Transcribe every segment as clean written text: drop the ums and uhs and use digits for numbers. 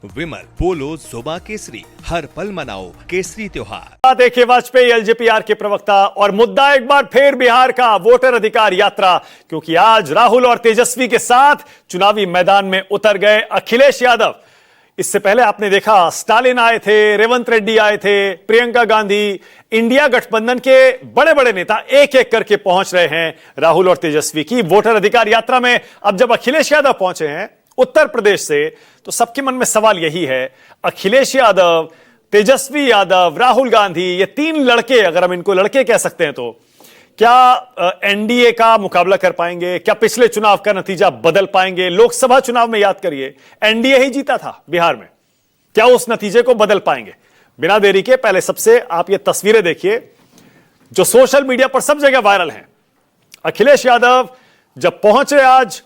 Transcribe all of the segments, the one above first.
विमल पोलो जुबा केसरी, हर पल मनाओ केसरी त्योहार। देखिए वाजपेयी एलजेपीआर के प्रवक्ता और मुद्दा एक बार फिर बिहार का वोटर अधिकार यात्रा, क्योंकि आज राहुल और तेजस्वी के साथ चुनावी मैदान में उतर गए अखिलेश यादव। इससे पहले आपने देखा स्टालिन आए थे, रेवंत रेड्डी आए थे, प्रियंका गांधी, इंडिया गठबंधन के बड़े बड़े नेता एक एक करके पहुंच रहे हैं राहुल और तेजस्वी की वोटर अधिकार यात्रा में। अब जब अखिलेश यादव पहुंचे हैं उत्तर प्रदेश से, तो सबके मन में सवाल यही है, अखिलेश यादव, तेजस्वी यादव, राहुल गांधी, ये तीन लड़के, अगर हम इनको लड़के कह सकते हैं, तो क्या एनडीए का मुकाबला कर पाएंगे? क्या पिछले चुनाव का नतीजा बदल पाएंगे? लोकसभा चुनाव में याद करिए एनडीए ही जीता था बिहार में, क्या उस नतीजे को बदल पाएंगे? बिना देरी के पहले सबसे आप ये तस्वीरें देखिए जो सोशल मीडिया पर सब जगह वायरल हैं। अखिलेश यादव जब पहुंचे आज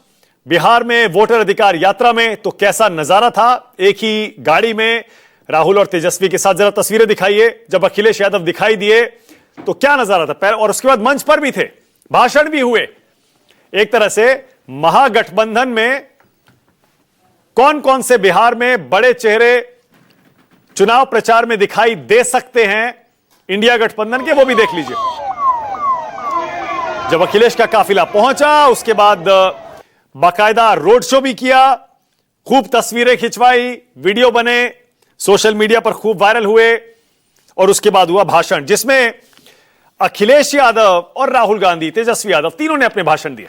बिहार में वोटर अधिकार यात्रा में, तो कैसा नजारा था। एक ही गाड़ी में राहुल और तेजस्वी के साथ, जरा तस्वीरें दिखाइए। जब अखिलेश यादव दिखाई दिए तो क्या नजारा था, और उसके बाद मंच पर भी थे, भाषण भी हुए। एक तरह से महागठबंधन में कौन कौन से बिहार में बड़े चेहरे चुनाव प्रचार में दिखाई दे सकते हैं इंडिया गठबंधन के, वो भी देख लीजिए। जब अखिलेश का काफिला पहुंचा, उसके बाद बाकायदा रोड शो भी किया, खूब तस्वीरें खिंचवाई, वीडियो बने, सोशल मीडिया पर खूब वायरल हुए, और उसके बाद हुआ भाषण, जिसमें अखिलेश यादव और राहुल गांधी, तेजस्वी यादव, तीनों ने अपने भाषण दिए।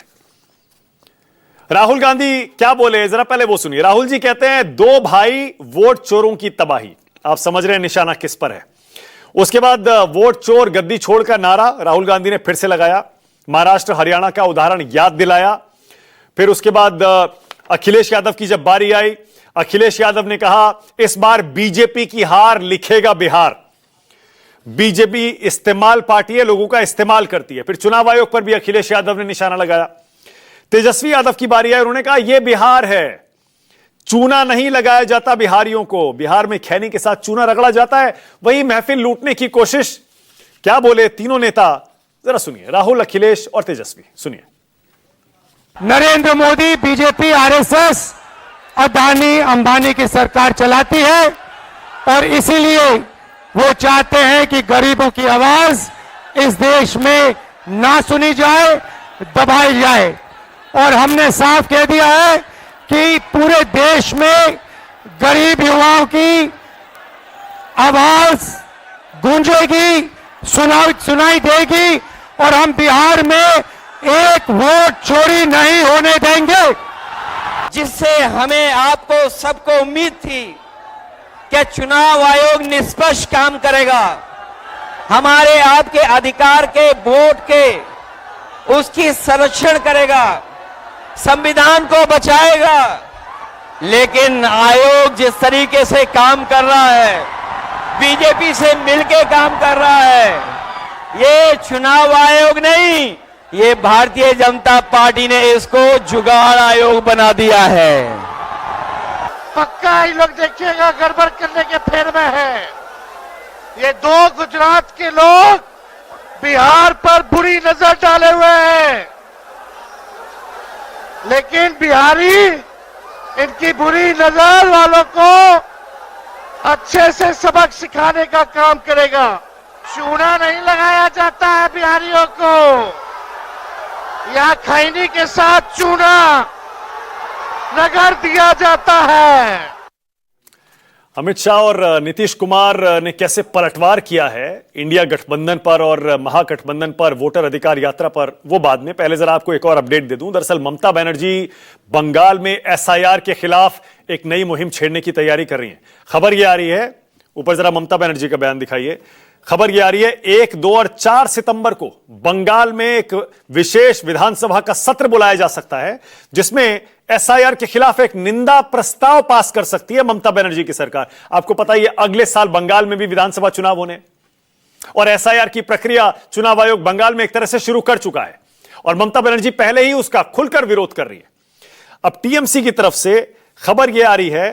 राहुल गांधी क्या बोले, जरा पहले वो सुनिए। राहुल जी कहते हैं, दो भाई वोट चोरों की तबाही। आप समझ रहे हैं निशाना किस पर है। उसके बाद वोट चोर गद्दी छोड़ का नारा राहुल गांधी ने फिर से लगाया, महाराष्ट्र हरियाणा का उदाहरण याद दिलाया। फिर उसके बाद अखिलेश यादव की जब बारी आई, अखिलेश यादव ने कहा, इस बार बीजेपी की हार लिखेगा बिहार। बीजेपी इस्तेमाल पार्टी है, लोगों का इस्तेमाल करती है। फिर चुनाव आयोग पर भी अखिलेश यादव ने निशाना लगाया। तेजस्वी यादव की बारी आई, उन्होंने कहा, यह बिहार है, चूना नहीं लगाया जाता बिहारियों को, बिहार में खैनी के साथ चूना रगड़ा जाता है, वही महफिल लूटने की कोशिश। क्या बोले तीनों नेता, जरा सुनिए, राहुल, अखिलेश और तेजस्वी, सुनिए। नरेंद्र मोदी, बीजेपी, आरएसएस, अदानी अंबानी की सरकार चलाती है, और इसीलिए वो चाहते हैं कि गरीबों की आवाज इस देश में ना सुनी जाए, दबाई जाए। और हमने साफ कह दिया है कि पूरे देश में गरीब युवाओं की आवाज गूंजेगी, सुनाई देगी, और हम बिहार में एक वोट चोरी नहीं होने देंगे। जिससे हमें, आपको, सबको उम्मीद थी कि चुनाव आयोग निष्पक्ष काम करेगा, हमारे आपके अधिकार के, वोट के, उसकी संरक्षण करेगा, संविधान को बचाएगा। लेकिन आयोग जिस तरीके से काम कर रहा है, बीजेपी से मिलकर काम कर रहा है, ये चुनाव आयोग नहीं, ये भारतीय जनता पार्टी ने इसको जुगाड़ आयोग बना दिया है। पक्का ये लोग देखिएगा गड़बड़ करने के फेर में है। ये दो गुजरात के लोग बिहार पर बुरी नजर डाले हुए हैं, लेकिन बिहारी इनकी बुरी नजर वालों को अच्छे से सबक सिखाने का काम करेगा। चूना नहीं लगाया जाता है बिहारियों को, या खैनी के साथ चूना रगड़ दिया जाता है। अमित शाह और नीतीश कुमार ने कैसे पलटवार किया है इंडिया गठबंधन पर और महागठबंधन पर वोटर अधिकार यात्रा पर, वो बाद में। पहले जरा आपको एक और अपडेट दे दूं। दरअसल ममता बनर्जी बंगाल में एसआईआर के खिलाफ एक नई मुहिम छेड़ने की तैयारी कर रही हैं। खबर यह आ रही है, ऊपर जरा ममता बनर्जी का बयान दिखाइए। खबर यह आ रही है, 1, 2 और 4 सितंबर को बंगाल में एक विशेष विधानसभा का सत्र बुलाया जा सकता है, जिसमें एसआईआर के खिलाफ एक निंदा प्रस्ताव पास कर सकती है ममता बनर्जी की सरकार। आपको पता ही है, अगले साल बंगाल में भी विधानसभा चुनाव होने, और एसआईआर की प्रक्रिया चुनाव आयोग बंगाल में एक तरह से शुरू कर चुका है, और ममता बनर्जी पहले ही उसका खुलकर विरोध कर रही है। अब टीएमसी की तरफ से खबर यह आ रही है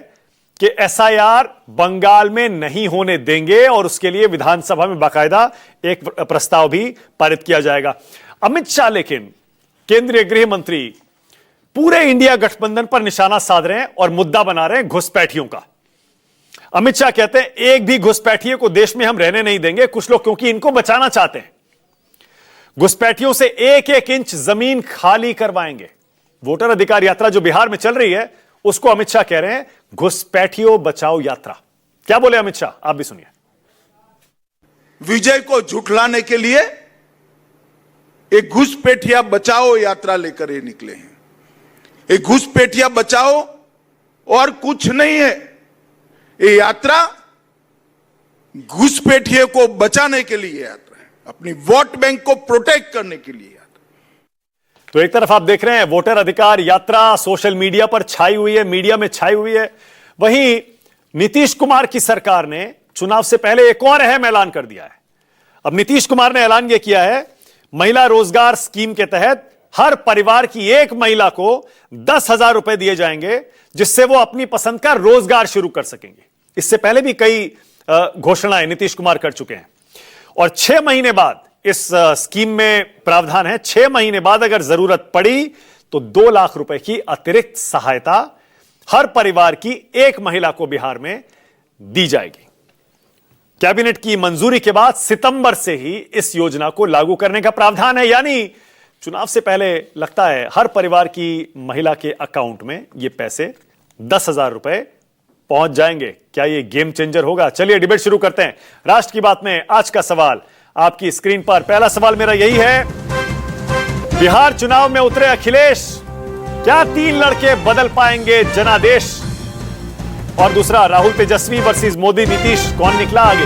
कि एसआईआर बंगाल में नहीं होने देंगे, और उसके लिए विधानसभा में बाकायदा एक प्रस्ताव भी पारित किया जाएगा। अमित शाह लेकिन, केंद्रीय गृह मंत्री, पूरे इंडिया गठबंधन पर निशाना साध रहे हैं और मुद्दा बना रहे हैं घुसपैठियों का। अमित शाह कहते हैं एक भी घुसपैठिए को देश में हम रहने नहीं देंगे। कुछ लोग क्योंकि इनको बचाना चाहते हैं, घुसपैठियों से एक एक इंच जमीन खाली करवाएंगे। वोटर अधिकार यात्रा जो बिहार में चल रही है उसको अमित शाह कह रहे हैं घुसपैठियों बचाओ यात्रा। क्या बोले अमित शाह, आप भी सुनिए। विजय को झुठलाने के लिए एक घुसपैठिया बचाओ यात्रा लेकर ये निकले हैं। एक घुसपैठिया बचाओ और कुछ नहीं है। ये यात्रा घुसपैठिए को बचाने के लिए यात्रा है, अपनी वोट बैंक को प्रोटेक्ट करने के लिए यात्रा। तो एक तरफ आप देख रहे हैं वोटर अधिकार यात्रा सोशल मीडिया पर छाई हुई है, मीडिया में छाई हुई है। वहीं नीतीश कुमार की सरकार ने चुनाव से पहले एक और अहम ऐलान कर दिया है। अब नीतीश कुमार ने ऐलान यह किया है महिला रोजगार स्कीम के तहत हर परिवार की एक महिला को 10,000 रुपए दिए जाएंगे, जिससे वो अपनी पसंद का रोजगार शुरू कर सकेंगे। इससे पहले भी कई घोषणाएं नीतीश कुमार कर चुके हैं। और 6 महीने बाद इस स्कीम में प्रावधान है, 6 महीने बाद अगर जरूरत पड़ी तो 2 लाख रुपए की अतिरिक्त सहायता हर परिवार की एक महिला को बिहार में दी जाएगी। कैबिनेट की मंजूरी के बाद सितंबर से ही इस योजना को लागू करने का प्रावधान है। यानी चुनाव से पहले लगता है हर परिवार की महिला के अकाउंट में ये पैसे 10,000 रुपए पहुंच जाएंगे। क्या ये गेम चेंजर होगा? चलिए डिबेट शुरू करते हैं। राष्ट्र की बात में आज का सवाल आपकी स्क्रीन पर। पहला सवाल मेरा यही है, बिहार चुनाव में उतरे अखिलेश, क्या 3 लड़के बदल पाएंगे जनादेश? और दूसरा, राहुल तेजस्वी वर्सेस मोदी नीतीश, कौन निकला आगे?